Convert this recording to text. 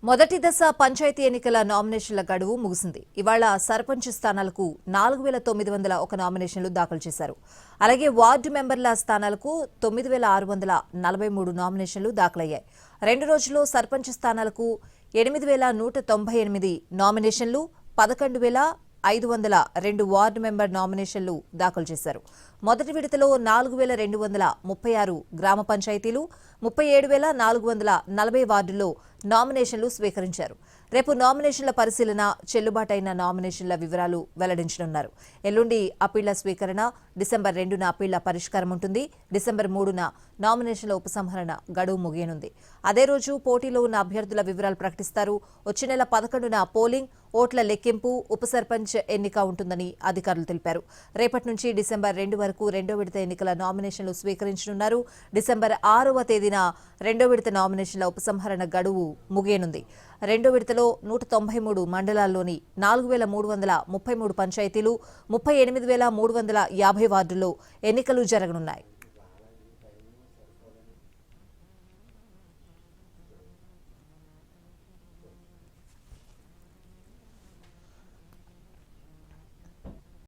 మొదటి దశ పంచాయతీ ఎన్నికల నామినేషన్ల గడువు ముగిసింది. ఇవాళ సర్పంచ్ స్థానాలకు 4901 నామినేషన్లు దాఖలు చేశారు. అలాగే వార్డు మెంబర్ల స్థానాలకు 9643 నామినేషన్లు దాఖలయ్యాయి. 2 రోజుల్లో సర్పంచ్ స్థానాలకు 8198 నామినేషన్లు, 11502 వార్డు మెంబర్ నామినేషన్లు దాఖలు చేశారు. మొదటి విడతలో 4236 గ్రామ పంచాయతీలు, 37440 వార్డుల్లో నామినేషన్లు స్వీకరించారు. రేపు నామినేషన్ల పరిశీలన, చెల్లుబాటైన నామినేషన్ల వివరాలు వెల్లడించనున్నారు. ఎల్లుండి అప్పీళ్ల స్వీకరణ, డిసెంబర్ 2న అప్పీళ్ల పరిష్కారం ఉంటుంది. డిసెంబర్ 3న నామినేషన్ల ఉపసంహరణ గడువు ముగియనుంది. అదే రోజు పోటీలో ఉన్న అభ్యర్థుల వివరాలు ప్రకటిస్తారు. వచ్చే నెల 11న పోలింగ్, ఓట్ల లెక్కింపు, ఉప సర్పంచ్ ఎన్నిక ఉంటుందని అధికారులు తెలిపారు. రేపటి నుంచి డిసెంబర్ 2 వరకు రెండో విడత ఎన్నికల నామినేషన్లు స్వీకరించనున్నారు. డిసెంబర్ 6వ తేదీన రెండో విడత నామినేషన్ల ఉపసంహరణ గడువు ముగియనుంది. రెండో విడతలో 193 మండలాల్లోని 4333 పంచాయతీలు, 38350 వార్డుల్లో ఎన్నికలు జరగనున్నాయి.